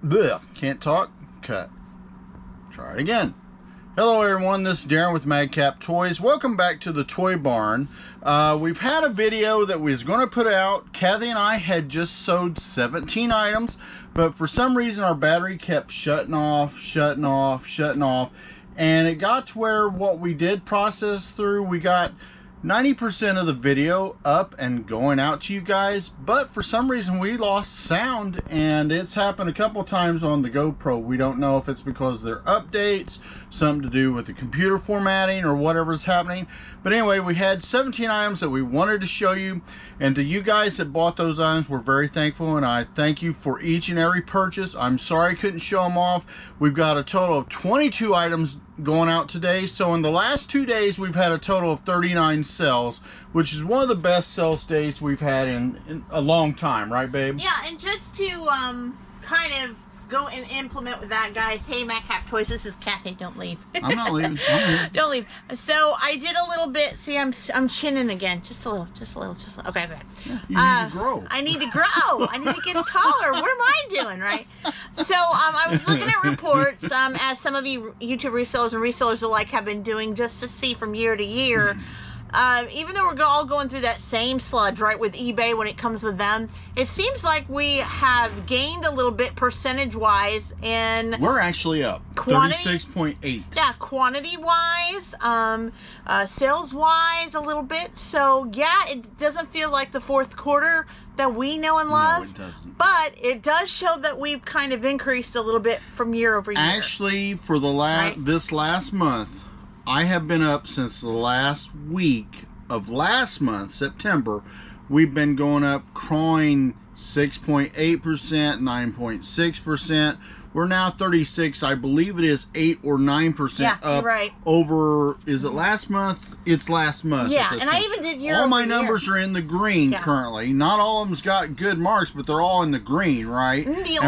Blech, can't talk. Cut. Try it again. Hello everyone, this is Daren with Madcap Toys. Welcome back to the Toy Barn. We've had a video that we was going to put out. Kathy and I had just sold 17 items, but for some reason our battery kept shutting off, and it got to where what we did process through, we got 90% of the video up and going out to you guys, but for some reason we lost sound, and it's happened a couple times on the GoPro. We don't know if it's because they're updates, something to do with the computer formatting, or whatever's happening. But anyway, we had 17 items that we wanted to show you, and to you guys that bought those items, we're very thankful, and I thank you for each and every purchase. I'm sorry I couldn't show them off. We've got a total of 22 items going out today, so in the last 2 days we've had a total of 39 sales, which is one of the best sales days we've had in a long time, right babe? Yeah, and just to kind of go and implement with that, guys. Hey, Madcap Toys, this is Kathy. Don't leave. I'm not leaving. I'm here. Don't leave. So I did a little bit. See, I'm chinning again. Just a little. Okay, good. Yeah, you need to grow. I need to grow. I need to get taller. What am I doing, right? So I was looking at reports, as some of you YouTube resellers and resellers alike have been doing, just to see from year to year. Even though we're all going through that same sludge, right, with eBay when it comes with them, it seems like we have gained a little bit percentage-wise in... We're actually up. 36.8. Yeah, quantity-wise, sales-wise a little bit. So, yeah, it doesn't feel like the fourth quarter that we know and love. No, it doesn't. But it does show that we've kind of increased a little bit from year over year. Actually, for the this last month, I have been up since the last week of last month, September. We've been going up, crawling 6.8%, 9.6%. We're now 36, I believe it is 8 or 9% up right. over, is it last month? It's last month. Yeah, and I even did year all my over numbers are in the green currently. Not all of them's got good marks, but they're all in the green, right? The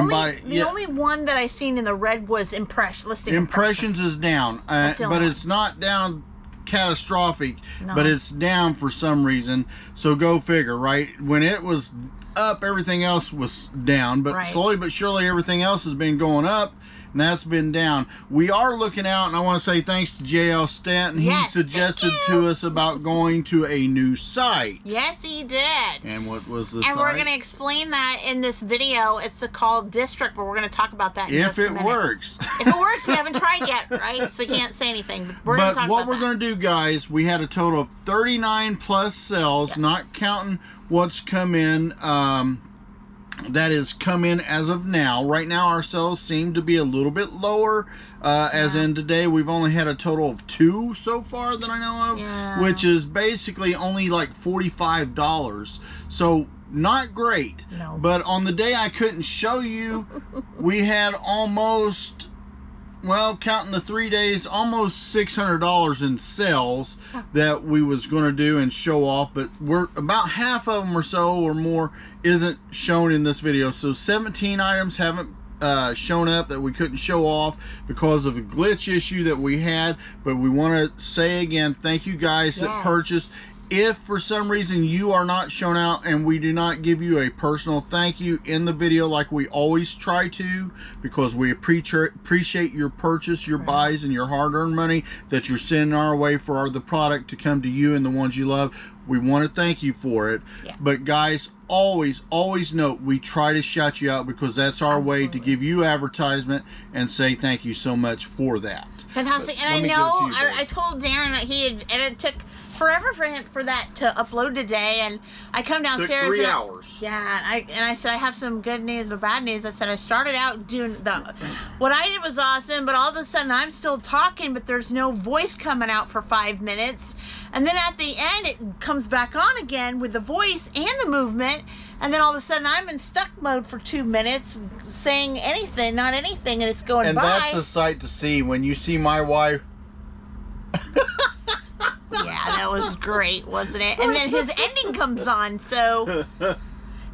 only one that I seen in the red was impressions is down, but it's not down catastrophic, but it's down for some reason. So go figure, right? When it was up, everything else was down, but slowly but surely everything else has been going up, and that's been down. We are looking out, and I want to say thanks to JL Stanton. He suggested to us about going to a new site. Yes, he did. And what was the site? And we're going to explain that in this video. It's called District, but we're going to talk about that in just a minute. If it works. If it works, we haven't tried yet, right? So we can't say anything. But we're going to talk about that. What we're going to do, guys, we had a total of 39 plus sales, not counting what's come in. That is come in as of now. Right now our sales seem to be a little bit lower, as in today we've only had a total of 2 so far that I know of, which is basically only like $45. So not great. No. But on the day I couldn't show you, we had almost, well, counting the 3 days, almost $600 in sales that we was going to do and show off, but we're about half of them or so or more isn't shown in this video. So 17 items haven't shown up that we couldn't show off because of a glitch issue that we had. But we want to say again, thank you guys that purchased. If for some reason you are not shown out and we do not give you a personal thank you in the video like we always try to, because we appreciate your purchase, your buys, and your hard-earned money that you're sending our way for the product to come to you and the ones you love, we want to thank you for it. But guys, always note, we try to shout you out because that's our way to give you advertisement and say thank you so much for that. Fantastic. And I know I told Daren that it took forever for that to upload today, and I come downstairs. Took 3 hours. Yeah, and I said I have some good news but bad news. I said I started out doing what I did was awesome, but all of a sudden I'm still talking, but there's no voice coming out for 5 minutes, and then at the end it comes back on again with the voice and the movement, and then all of a sudden I'm in stuck mode for 2 minutes saying anything, not anything, and it's going by. And that's a sight to see when you see my wife. Yeah, that was great, wasn't it? And then his ending comes on, so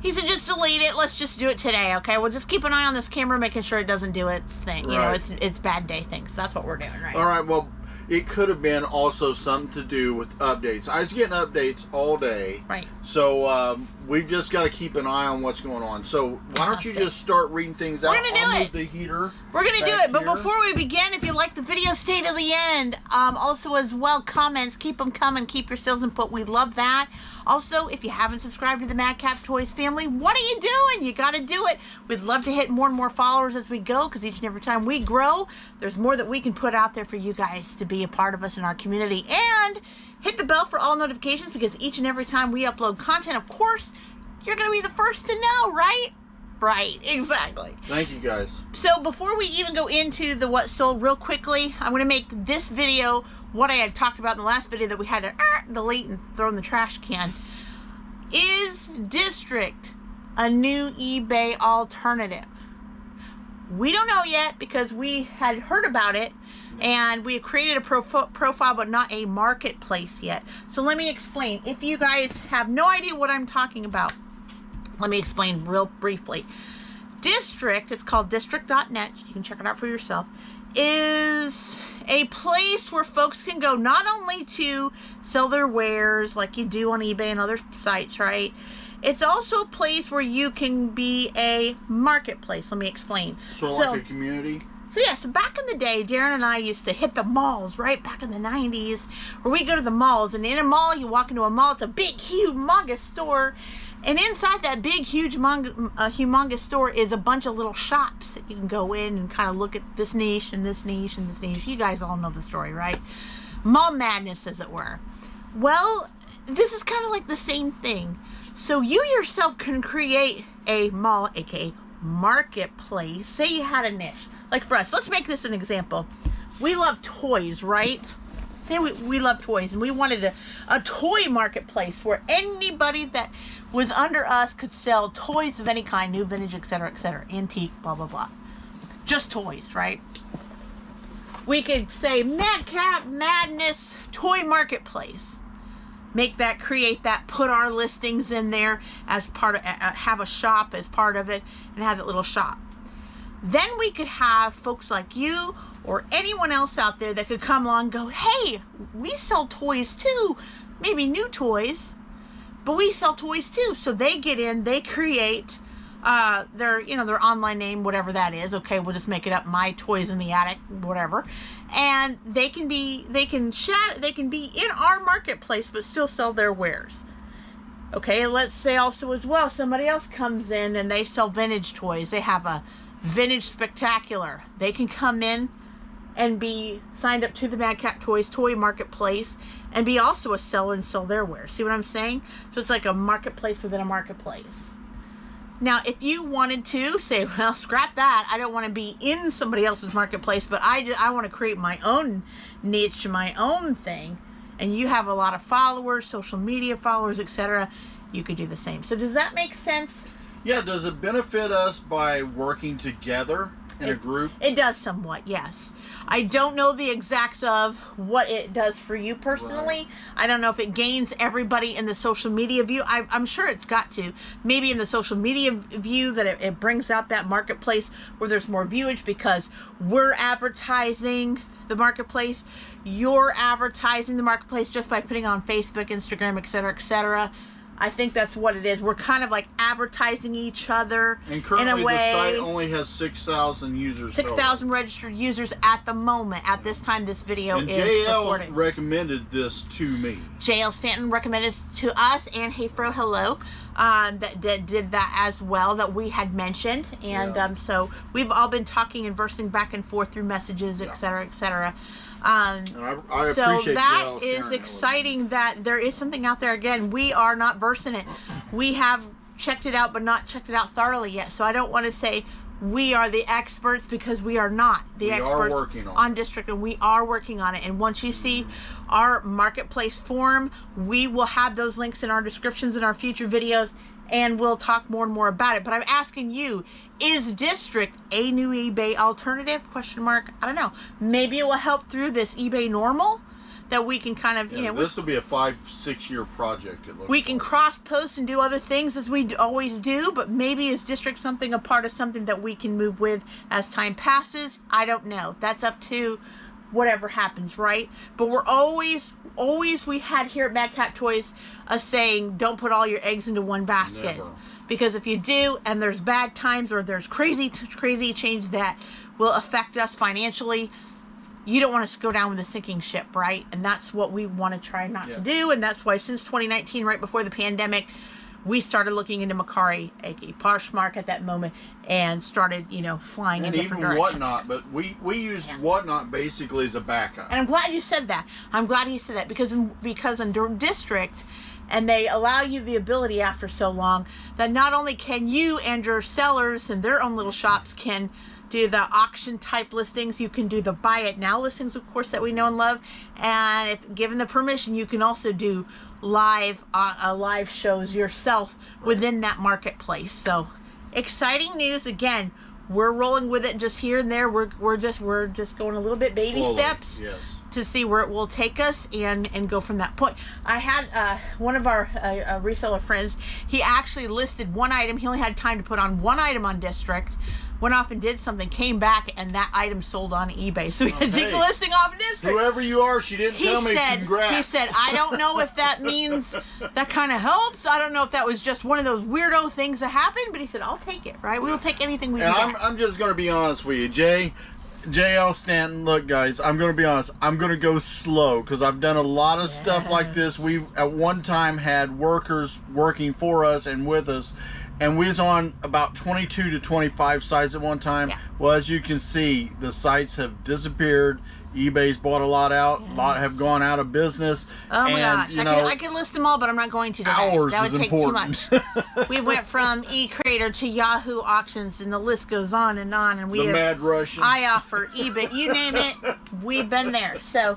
he said just delete it. Let's just do it today, okay? We'll just keep an eye on this camera, making sure it doesn't do its thing. You know, it's bad day things. That's what we're doing, right? All right, well, it could have been also something to do with updates. I was getting updates all day. Right. So we've just got to keep an eye on what's going on. So why don't you just start reading things out? I'll move the heater. We're going to do it. But before we begin, if you like the video, stay to the end. Also, as well, comments. Keep them coming. Keep your sales input. We love that. Also, if you haven't subscribed to the Madcap Toys family, what are you doing? You got to do it. We'd love to hit more and more followers as we go, because each and every time we grow, there's more that we can put out there for you guys to be a part of us in our community. And hit the bell for all notifications, because each and every time we upload content, of course, you're going to be the first to know, right? Right, exactly. Thank you, guys. So before we even go into the what sold, real quickly, I'm going to make this video what I had talked about in the last video that we had to delete and throw in the trash can. Is District a new eBay alternative? We don't know yet, because we had heard about it and we have created a profile but not a marketplace yet. So let me explain. If you guys have no idea what I'm talking about, let me explain real briefly. District, it's called district.net, you can check it out for yourself, is a place where folks can go not only to sell their wares like you do on eBay and other sites, right? It's also a place where you can be a marketplace. Let me explain. So like a community? So yeah, so back in the day, Daren and I used to hit the malls, right? Back in the 90s, where we go to the malls, and in a mall, you walk into a mall, it's a big, humongous store, and inside that big, huge, humongous store is a bunch of little shops that you can go in and kind of look at this niche and this niche and this niche. You guys all know the story, right? Mall madness, as it were. Well, this is kind of like the same thing. So you yourself can create a mall, aka marketplace. Say you had a niche. Like for us, let's make this an example. We love toys, right? Say we love toys, and we wanted a toy marketplace where anybody that was under us could sell toys of any kind, new, vintage, etc., antique, blah, blah, blah. Just toys, right? We could say Madcap Madness Toy Marketplace. Make that, create that, put our listings in there as part of, have a shop as part of it, and have that little shop. Then we could have folks like you or anyone else out there that could come along and go, hey, we sell toys too. Maybe new toys, but we sell toys too. So they get in, they create their online name, whatever that is. Okay, we'll just make it up, My Toys in the Attic, whatever. And they can be in our marketplace, but still sell their wares. Okay, let's say also as well, somebody else comes in and they sell vintage toys. They have a vintage spectacular. They can come in and be signed up to the Madcap Toys Toy Marketplace and be also a seller and sell their wares. See what I'm saying? So it's like a marketplace within a marketplace. Now, if you wanted to say, well, scrap that, I don't want to be in somebody else's marketplace, but I want to create my own niche, my own thing, and you have a lot of followers, social media followers, etc., you could do the same. So does that make sense? Yeah, does it benefit us by working together in a group? It does somewhat, yes. I don't know the exacts of what it does for you personally. Right. I don't know if it gains everybody in the social media view. I'm sure it's got to. Maybe in the social media view that it brings out that marketplace where there's more viewage because we're advertising the marketplace. You're advertising the marketplace just by putting it on Facebook, Instagram, etc., etc. I think that's what it is. We're kind of like advertising each other in a way. And currently the site only has 6,000 users. 6,000 registered users at the moment. At this time this video is recorded. JL recommended this to me. JL Stanton recommended it to us, and Hey Fro Hello that did that as well, that we had mentioned. And so we've all been talking and versing back and forth through messages, etc., etc. So that is exciting that there is something out there. Again, we are not versing it. We have checked it out, but not checked it out thoroughly yet. So I don't want to say we are the experts, because we are not the experts on District, and we are working on it. And once you see our marketplace forum, we will have those links in our descriptions in our future videos, and we'll talk more and more about it. But I'm asking you, is District a new eBay alternative? Question mark. I don't know. Maybe it will help through this eBay normal, that we can kind of, this will be a 5-6 year project. It looks we can cross post and do other things as we always do, but maybe is District something, a part of something that we can move with as time passes? I don't know. That's up to whatever happens, right? But we're always, we had here at Madcap Toys a saying, don't put all your eggs into one basket. Never. Because if you do, and there's bad times or there's crazy change that will affect us financially, you don't want us to go down with a sinking ship, right? And that's what we want to try not to do. And that's why since 2019, right before the pandemic, we started looking into Mercari, aka Poshmark at that moment, and started, flying in different directions. And even Whatnot, but we use Whatnot basically as a backup. And I'm glad you said that. I'm glad he said that because in District, and they allow you the ability after so long that not only can you and your sellers and their own little shops can do the auction type listings, you can do the buy it now listings, of course, that we know and love, and if given the permission, you can also do live shows yourself within that marketplace. So exciting news. Again, we're rolling with it just here and there. We're just going a little bit baby slowly, steps to see where it will take us and go from that point. I had one of our reseller friends, he actually listed one item. He only had time to put on one item on District, went off and did something, came back, and that item sold on eBay. So we had to take the listing off District. Whoever you are, she didn't tell me. Congrats. He said, I don't know if that means that kind of helps. I don't know if that was just one of those weirdo things that happened, but he said, I'll take it, right? We'll take anything we can get. I'm just going to be honest with you. JL Stanton, look, guys, I'm going to be honest. I'm going to go slow because I've done a lot of stuff like this. We've, at one time, had workers working for us and with us, and we was on about 22 to 25 sites at one time. Well, as you can see, the sites have disappeared. eBay's bought a lot out. A lot have gone out of business. Oh my gosh. I could list them all, but I'm not going to today. Hours that would is take important. too much. We went from eCrater to Yahoo Auctions, and the list goes on and on. And we Mad Russian. iOffer, eBay, you name it, we've been there. So,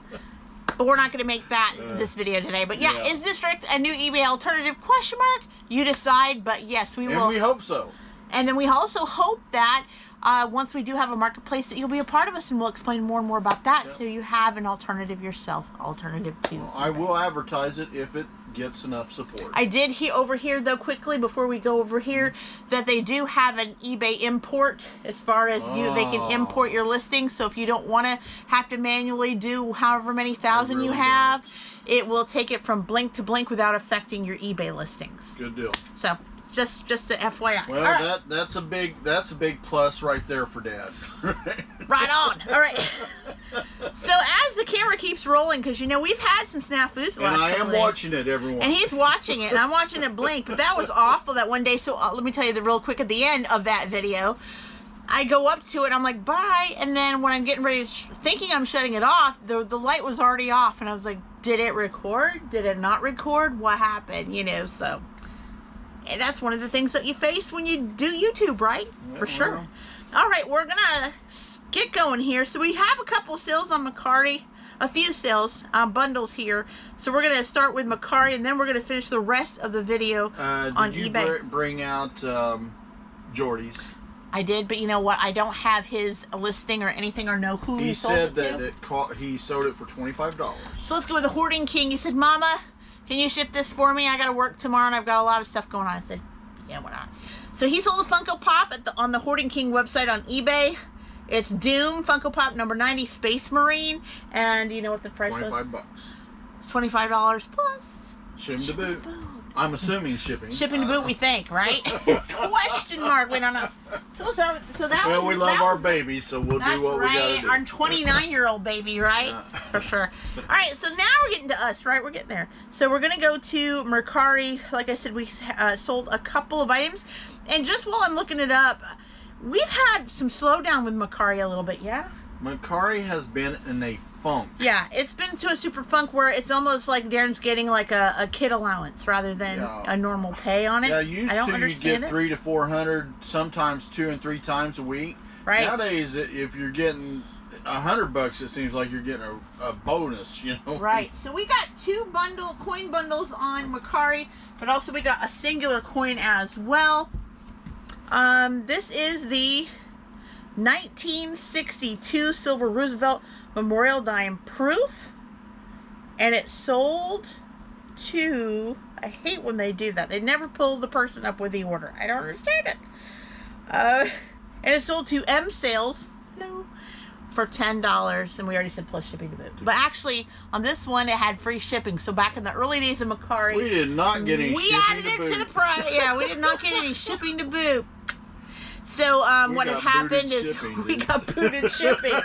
but we're not going to make that this video today. But yeah, is District a new eBay alternative? Question mark. You decide. But yes, we will. And we hope so. And then we also hope that once we do have a marketplace, that you'll be a part of us, and we'll explain more and more about that, so you have an alternative yourself, alternative to. Well, I will advertise it if it gets enough support. I did overhear, though, quickly before we go over here, that they do have an eBay import as far as they can import your listing. So if you don't want to have to manually do however many thousand you have, it will take it from blink to blink without affecting your eBay listings. Good deal. So. Just a FYI. Well, that's a big plus right there for Dad. Right on. All right. So as the camera keeps rolling, because we've had some snafus the last and I am couple days. watching it, everyone. And he's watching it, and I'm watching it blink. But that was awful that one day. So let me tell you real quick at the end of that video. I go up to it, I'm like, bye, and then when I'm getting ready, thinking I'm shutting it off, the light was already off, and I was like, did it record? Did it not record? What happened? So. And that's one of the things that you face when you do YouTube, right? Yeah, for sure. All right, we're going to get going here. So we have a couple sales on Mercari, a few sales, bundles here. So we're going to start with Mercari, and then we're going to finish the rest of the video on eBay. Did you bring out Jordy's? I did, but you know what? I don't have his listing or anything or know who he sold it to. He said that he sold it for $25. So let's go with the Hoarding King. He said, Mama, can you ship this for me? I got to work tomorrow, and I've got a lot of stuff going on. I said, yeah, why not? So he sold a Funko Pop on the Hoarding King website on eBay. It's Doom Funko Pop number 90 Space Marine. And you know what the price was? $25. It's $25 plus. Shipping to boot. I'm assuming shipping. Shipping to boot, we think, right? Question mark. We don't know. So that was. We love our baby, so we'll do what we gotta do. Our 29-year-old baby, right? For sure. All right, so now we're getting to us, right? We're getting there. So we're gonna go to Mercari. Like I said, we sold a couple of items, and just while I'm looking it up, we've had some slowdown with Mercari a little bit, yeah. Mercari has been in a funk. Yeah, it's been to a super funk where it's almost like Daren's getting like a kid allowance rather than a normal pay on it. Yeah, used to you get $300 to $400, sometimes 2 and 3 times a week. Right. Nowadays, if you're getting $100, it seems like you're getting a bonus, Right. So we got 2 coin bundles on Mercari, but also we got a singular coin as well. This is the 1962 Silver Roosevelt Memorial Dime Proof, and it sold to, I hate when they do that, they never pull the person up with the order, I don't understand it, and it sold to M Sales for $10, and we already said plus shipping to boot. But actually, on this one, it had free shipping. So back in the early days of Mercari, we did not get any shipping added to it boot. to the price. Yeah, we did not get any shipping to boot. So what had happened is we got booted shipping.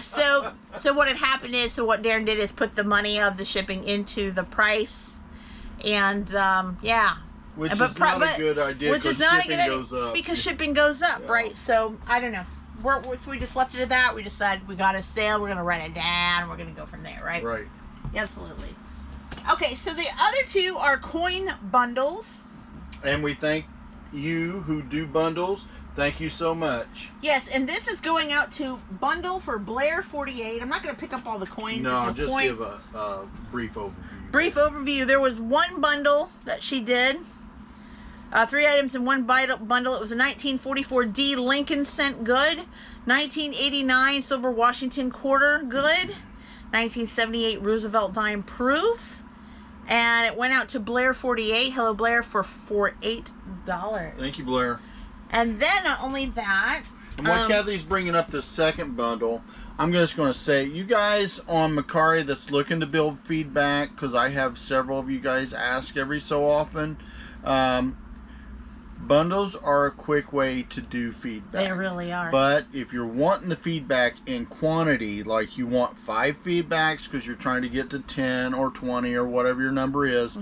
So what had happened is, so what Daren did is put the money of the shipping into the price, and yeah. Which is not a good idea. Which is not a good idea goes up. because shipping goes up, right? So I don't know. So we just left it at that. We decided we got a sale. We're gonna write it down. We're gonna go from there, right? Right. Absolutely. Okay, so the other two are coin bundles. And we thank you who do bundles. Thank you so much. Yes, and this is going out to bundle for Blair 48. I'm not going to pick up all the coins. No, just give a brief overview. Brief overview. There was one bundle that she did. 3 items in one bundle. It was a 1944 D Lincoln cent good. 1989 silver Washington quarter good. 1978 Roosevelt dime proof. And it went out to Blair 48. Hello, Blair, for $8. Thank you, Blair. And then not only that... And while Kathy's bringing up the second bundle, I'm just going to say, you guys on Mercari that's looking to build feedback, because I have several of you guys ask every so often, bundles are a quick way to do feedback. They really are. But if you're wanting the feedback in quantity, like you want 5 feedbacks because you're trying to get to 10 or 20 or whatever your number is,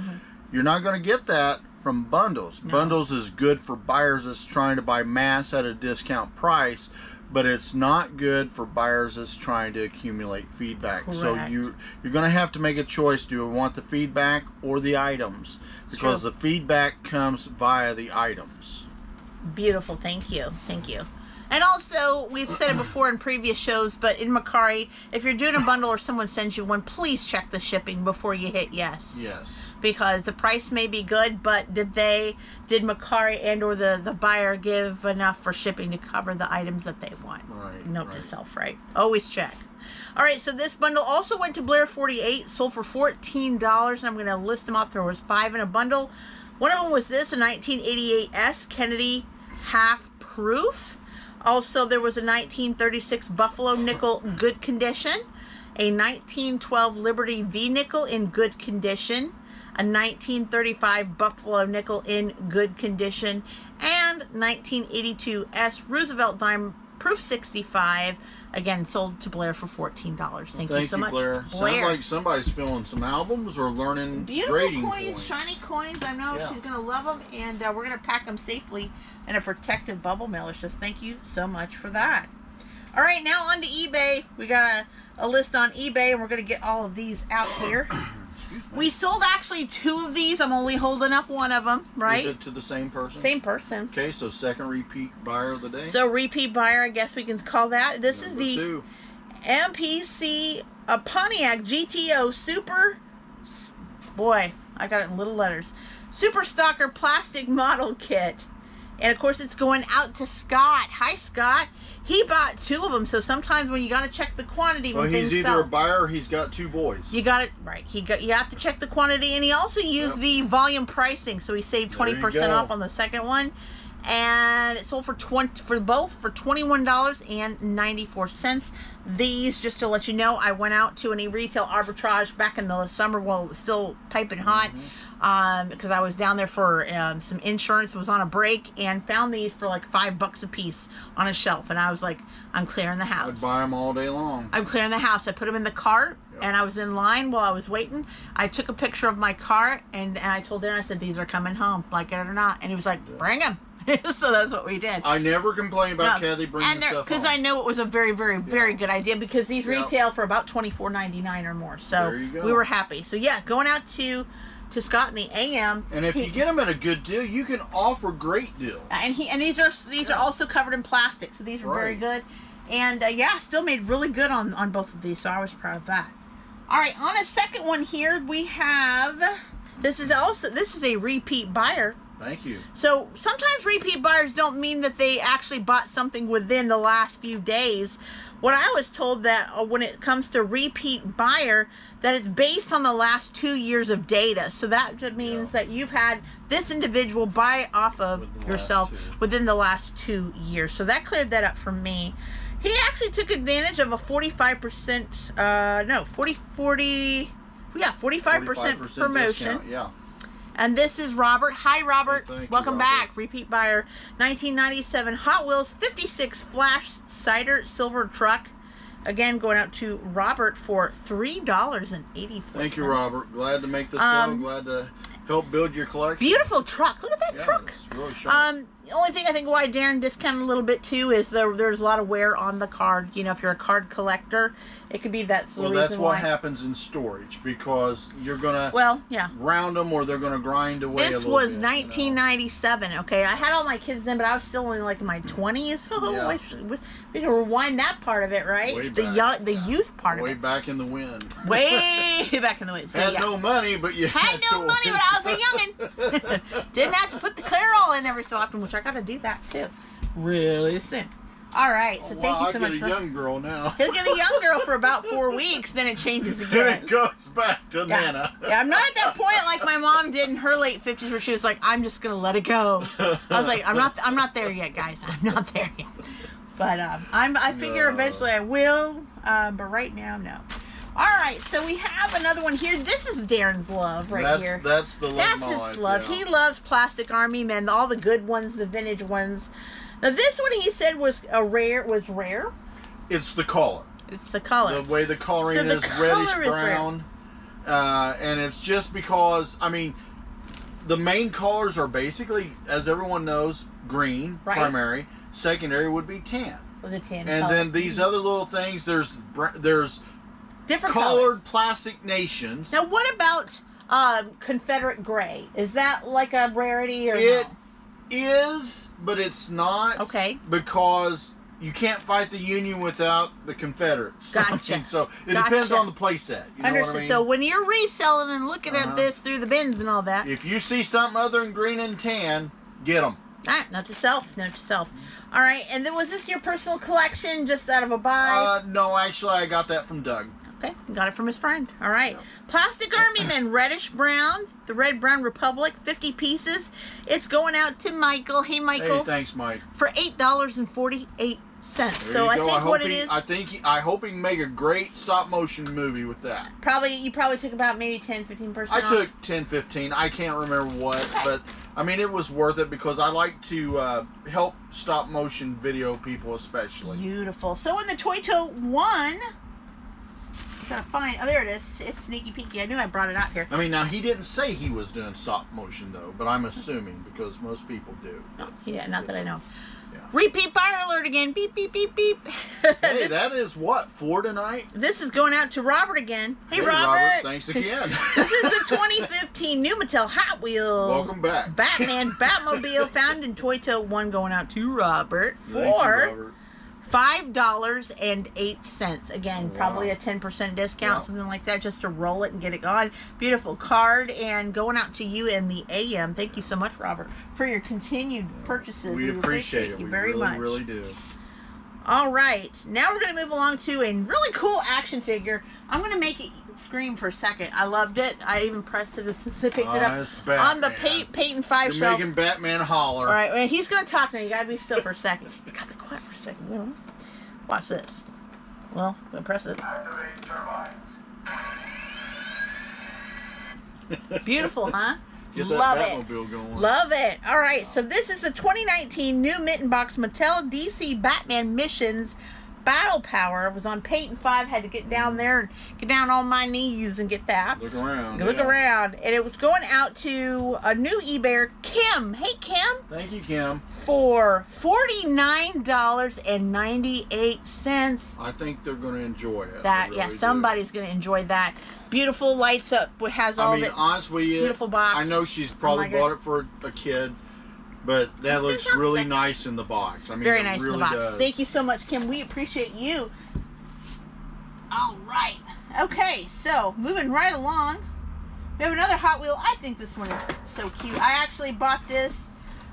you're not going to get that from bundles. No. Bundles is good for buyers that's trying to buy mass at a discount price, but it's not good for buyers that's trying to accumulate feedback. Correct. So you're going to have to make a choice. Do we want the feedback or the items? Because the feedback comes via the items. Beautiful. Thank you. Thank you. And also, we've said it before in previous shows, but in Mercari, if you're doing a bundle or someone sends you one, please check the shipping before you hit yes. Yes. Because the price may be good, but did Mercari and or the buyer give enough for shipping to cover the items that they want? Right. Note to self, right? Always check. All right, so this bundle also went to Blair 48, sold for $14, and I'm going to list them up. There was 5 in a bundle. One of them was this, a 1988 S Kennedy half proof. Also, there was a 1936 Buffalo nickel good condition, a 1912 Liberty V nickel in good condition, a 1935 Buffalo nickel in good condition, and 1982 S Roosevelt dime proof 65. Again, sold to Blair for $14. Thank you so much, Blair. Sounds like somebody's filling some albums or learning grading coins, shiny coins. I know she's going to love them, and we're going to pack them safely in a protective bubble mailer. So thank you so much for that. All right, now on to eBay. We got a list on eBay, and we're going to get all of these out here. We sold actually 2 of these. I'm only holding up one of them, right? Is it to the same person? Same person. Okay, so second repeat buyer of the day. So repeat buyer, I guess we can call that. This Number is the 2. MPC Pontiac GTO Super. Boy, I got it in little letters. Super Stalker Plastic Model Kit. And of course, it's going out to Scott. Hi, Scott. He bought 2 of them, so sometimes when you got to check the quantity, well, when he's things either sell, a buyer or he's got 2 boys. You got it right. You have to check the quantity, and he also used the volume pricing, so he saved 20% off on the second one, and it sold for both for $21.94. These, just to let you know, I went out to an e-retail arbitrage back in the summer while it was still piping hot. Because I was down there for some insurance, was on a break, and found these for like $5 a piece on a shelf, and I was like, I'm clearing the house. I'd buy them all day long. I'm clearing the house. I put them in the cart, and I was in line while I was waiting. I took a picture of my cart, and I told Daren, I said, these are coming home, like it or not, and he was like, bring them. So that's what we did. I never complain about Kathy bringing stuff home. Because I know it was a very, very, very good idea, because these retail for about $24.99 or more. So we were happy. So yeah, going out to Scott in the AM. And if you get them at a good deal, you can offer great deals. And these are also covered in plastic, so these are very good. And still made really good on both of these, so I was proud of that. All right, on a second one here, we have this is a repeat buyer. Thank you. So sometimes repeat buyers don't mean that they actually bought something within the last few days. What I was told that when it comes to repeat buyer, that it's based on the last 2 years of data. So that means that you've had this individual buy off of yourself within the last 2 years. So that cleared that up for me. He actually took advantage of a 45%, 45% promotion. Discount, yeah. And this is Robert. Hi, Robert. Hey, welcome you, Robert. back. Repeat buyer. 1997 Hot Wheels 56 Flash Cider Silver Truck. Again, going out to Robert for $3.84. Thank you, Robert. Glad to make this sale. Glad to help build your collection. Beautiful truck. Look at that truck. It's really sharp. The only thing I think why Daren discounted a little bit too is there's a lot of wear on the card. You know, if you're a card collector, it could be that's the reason why. Well, that's what happens in storage because you're gonna round them or they're gonna grind away. This was 1997. Okay, I had all my kids then, but I was still only like in my 20s. So we can rewind that part of it, right? Way the youth part of it. Way back in the wind. Way back in the wind. So, had no money, but you had no money, but I was a youngin'. Didn't have to put the Clairol in every so often, which I got to do that too, really soon. All right, so thank you so much. I'll get a young girl now. He'll get a young girl for about 4 weeks, then it changes again. Then it goes back to Nana. Yeah, I'm not at that point like my mom did in her late 50s, where she was like, "I'm just gonna let it go." I was like, "I'm not there yet, guys. I'm not there yet." But I figure eventually I will. But right now, no. All right, so we have another one here. This is Daren's love here. That's the love. That's his love. Yeah. He loves plastic army men, all the good ones, the vintage ones. Now this one he said was rare. It's the color. It's the color. The way the coloring is reddish brown, and it's just because the main colors are basically, as everyone knows, green primary. Secondary would be tan. With a tan. And then these other little things. There's different colored colors. Plastic nations. Now what about Confederate gray? Is that like a rarity or it is, but it's not. Okay. Because you can't fight the Union without the Confederates. Gotcha. So it depends on the playset. You know what I mean? So when you're reselling and looking at this through the bins and all that, if you see something other than green and tan, get them. All right, note to self. Note to self. All right, and then was this your personal collection, just out of a buy? No, actually, I got that from Doug. Okay, got it from his friend. All right. Yep. Plastic Army Men, reddish brown, the Red Brown Republic, 50 pieces. It's going out to Michael. Hey, Michael. Hey, thanks, Mike. For $8.48. So I think I hope he can make a great stop motion movie with that. You probably took about maybe 10-15%. I took 10-15. I can't remember what, but it was worth it because I like to help stop motion video people especially. Beautiful. So in the Toy Tote 1, trying to find. Oh, there it is. It's sneaky peeky. I knew I brought it out here. Now he didn't say he was doing stop motion though, but I'm assuming because most people do. Not that I know. Yeah. Repeat buyer alert again. Beep, beep, beep, beep. Hey, that is what? 4 tonight? This is going out to Robert again. Hey, Robert. Thanks again. This is the 2015 new Mattel Hot Wheels. Welcome back. Batman Batmobile found in Toy Tote 1 going out to Robert for $5.08. Again, probably a 10% discount, something like that, just to roll it and get it gone. Beautiful card, and going out to you in the AM. Thank you so much, Robert, for your continued purchases. We appreciate it. You very much. We really do. All right, now we're going to move along to a really cool action figure. I'm going to make it scream for a second. I loved it. I even pressed it as soon as I picked it up on the Peyton 5 shelf. You're making Batman holler. All right, and he's going to talk now. You got to be still for a second. He's got to be quiet for a second. Watch this. Well, I'm going to press it. Activate turbines. Beautiful, huh? Get that Love Batmobile it. going. Love it. All right, so this is the 2019 new Mitten Box Mattel DC Batman Missions Battle Power. It was on Peyton 5. Had to get down there and get down on my knees and get that. Look around. Look around. And it was going out to a new eBayer, Kim. Hey, Kim. Thank you, Kim. For $49.98. I think they're going to enjoy it. Somebody's going to enjoy that. Beautiful, lights up. It has all the honestly, beautiful box. I know she's probably bought it for a kid, but that looks really nice in the box. Very nice really in the box. Does. Thank you so much, Kim. We appreciate you. All right. Okay, so moving right along, we have another Hot Wheel. I think this one is so cute. I actually bought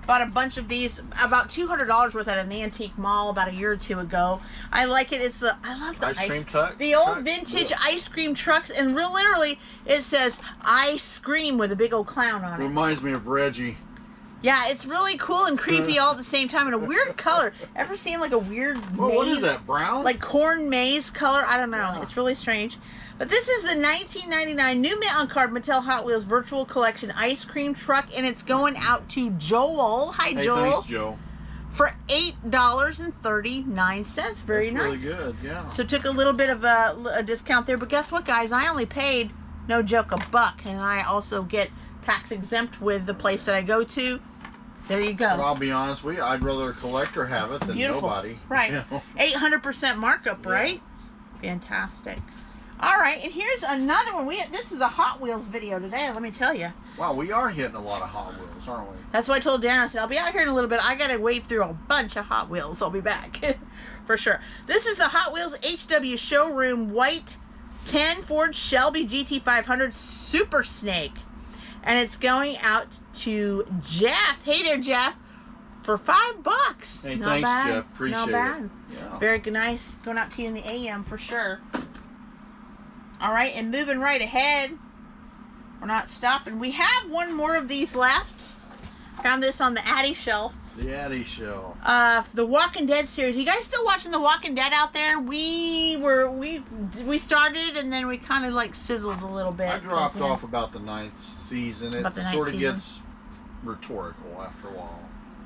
a bunch of these, about $200 worth at an antique mall about a year or two ago. I like it. I love the ice cream truck. The old vintage ice cream trucks, and literally it says ice cream with a big old clown on it. Reminds me of Reggie. Yeah, it's really cool and creepy all at the same time, and a weird color. Ever seen like a weird Well, maze? what is that, brown? Like corn maze color? I don't know. Yeah. It's really strange. But this is the 1999 new on card Mattel Hot Wheels Virtual Collection Ice Cream Truck, and it's going out to Joel. Hi, Hey, Joel. thanks, Joe. For $8.39. Very That's nice. really good, yeah. So took a little bit of a discount there, but guess what, guys? I only paid, no joke, $1, and I also get tax exempt with the place that I go to. There you go. But I'll be honest with you, I'd rather a collector have it than Beautiful. nobody. Right. You know? 800% markup, right? Fantastic. All right, and here's another one. This is a Hot Wheels video today, let me tell you. Wow, we are hitting a lot of Hot Wheels, aren't we? That's why I told Daren, I said, I'll be out here in a little bit. I got to wade through a bunch of Hot Wheels. I'll be back. For sure. This is the Hot Wheels HW Showroom White 10 Ford Shelby GT500 Super Snake. And it's going out to Jeff. Hey there, Jeff. For $5. Hey, Not thanks, bad. Jeff. Appreciate Not bad. it. Yeah. Very nice. Going out to you in the AM for sure. All right, and moving right ahead. We're not stopping. We have one more of these left. Found this on the Addy shelf. The Addy Show. The Walking Dead series. You guys still watching The Walking Dead out there? We started and then we kind of like sizzled a little bit. I dropped off about the 9th season. It About the 9th sort of season. gets rhetorical after a while.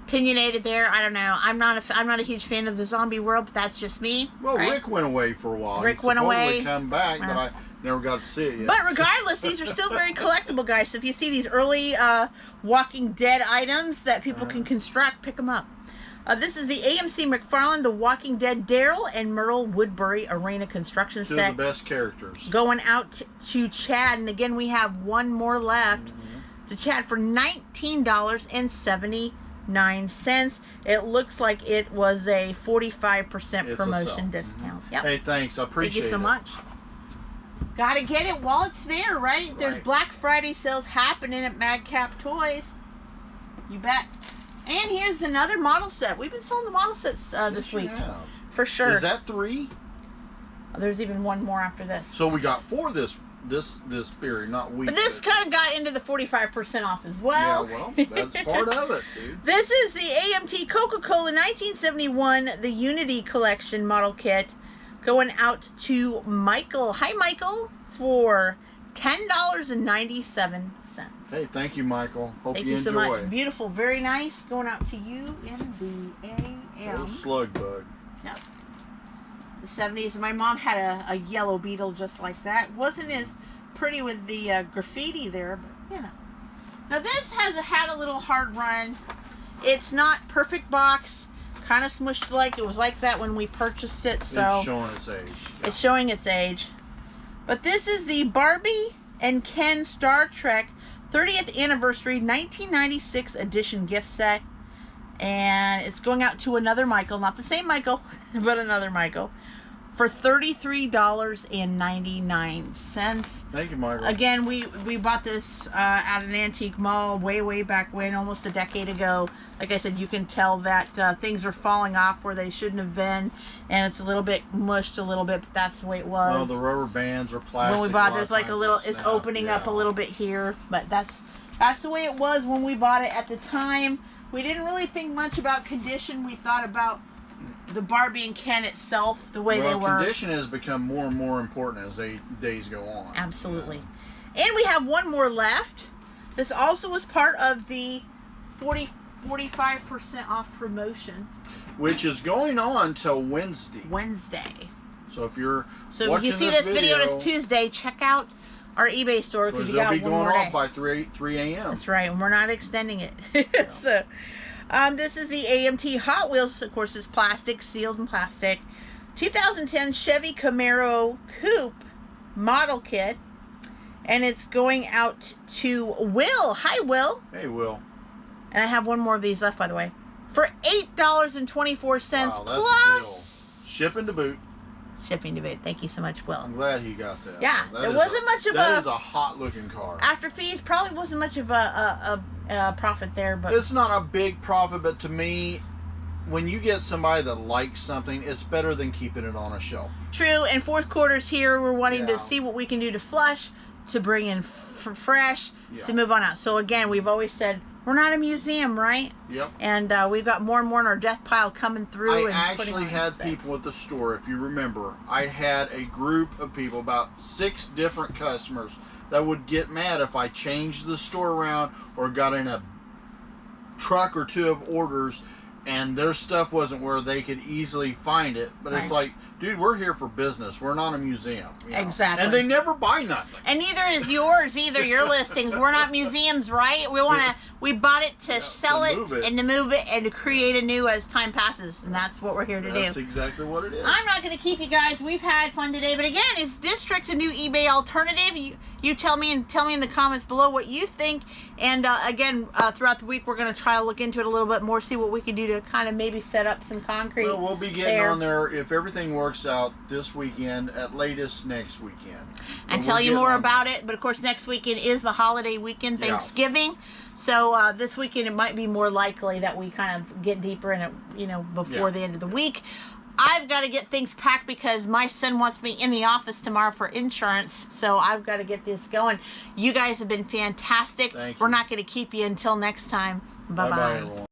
Opinionated there. I don't know. I'm not a huge fan of the zombie world, but that's just me. Well, right? Rick went away for a while. Rick He went supposedly away. come back, but Yeah. I never got to see it yet. But regardless, these are still very collectible, guys. So if you see these early Walking Dead items that people can construct, pick them up. This is the AMC McFarlane, The Walking Dead Daryl and Merle Woodbury Arena construction Two set. of the best characters. Going out to Chad, and again we have one more left to Chad for $19.79. It looks like it was a 45% It's a promotion sell. discount. Yep. Hey, thanks. I appreciate it. Thank you so much. Gotta get it while it's there, right? There's Right. Black Friday sales happening at Madcap Toys. You bet. And here's another model set. We've been selling the model sets this Yes, you week. have. For sure. Is that 3? There's even one more after this. So we got 4 this period, not week. But this kind of got into the 45% off as well. Yeah, well, that's part of it, dude. This is the AMT Coca-Cola 1971, the Unity Collection model kit, going out to Michael. Hi, Michael, for $10.97. Hey, thank you, Michael. Hope Thank you you so enjoy. much. Beautiful, very nice. Going out to you in the AM. Little slug bug. Yep. The 70s. My mom had a yellow beetle just like that. Wasn't as pretty with the graffiti there, but you know. Now this has had a little hard run. It's not perfect box. Kind of smushed like it was like that when we purchased it. So It's showing its age. it's showing its age. But this is the Barbie and Ken Star Trek 30th Anniversary 1996 edition gift set. And it's going out to another Michael, not the same Michael, but another Michael, for $33.99. Thank you, Michael. Again, we bought this at an antique mall way back when, almost a decade ago. Like I said, you can tell that things are falling off where they shouldn't have been, and it's a little bit mushed a little bit, but that's the way it was. Well, the rubber bands are plastic. When we bought this, like a little, it's snap, opening up a little bit here, but that's the way it was when we bought it at the time. We didn't really think much about condition. We thought about the Barbie and Ken itself, the way they were. Condition has become more and more important as days go on. Absolutely. And we have one more left. This also was part of the 45% off promotion. Which is going on till Wednesday. So if you're watching you see this video and it's Tuesday, check out our eBay store because you they'll got be one going more off day. by 3 a.m. That's right, and we're not extending it. So, this is the AMT Hot Wheels. Of course, it's plastic, sealed in plastic. 2010 Chevy Camaro Coupe model kit. And it's going out to Will. Hi, Will. Hey, Will. And I have one more of these left, by the way. For $8.24 Wow, that's a deal. plus Shipping to boot. shipping to boot. Thank you so much, Will. I'm glad he got that. Yeah, That there is wasn't much of That a... is a hot-looking car. After fees, probably wasn't much of a profit there, but... It's not a big profit, but to me, when you get somebody that likes something, it's better than keeping it on a shelf. True, and fourth quarter's here. We're wanting to Yeah. see what we can do to flush, to bring in fresh, Yeah. to move on out. So again, we've always said We're not a museum, right? Yep. And we've got more and more in our death pile coming through. I actually had people at the store, if you remember. I had a group of people, about 6 different customers, that would get mad if I changed the store around or got in a truck or 2 of orders and their stuff wasn't where they could easily find it. But it's like, dude, we're here for business. We're not a museum. You know? Exactly. And they never buy nothing. And neither is yours either, your listings. We're not museums, right? We bought it to sell it and to move it and to create a new as time passes. And that's what we're here to do. That's exactly what it is. I'm not going to keep you guys. We've had fun today. But again, is District a new eBay alternative? You tell me, and tell me in the comments below what you think. And again, throughout the week, we're going to try to look into it a little bit more, see what we can do to kind of maybe set up some concrete. Well, we'll be getting on there if everything works out this weekend, at latest next weekend. And tell you more about it. But of course, next weekend is the holiday weekend, Thanksgiving. So this weekend, it might be more likely that we kind of get deeper in it, you know, before the end of the week. I've got to get things packed because my son wants me in the office tomorrow for insurance. So I've got to get this going. You guys have been fantastic. Thank you. We're not going to keep you until next time. Bye-bye. Bye-bye, everyone.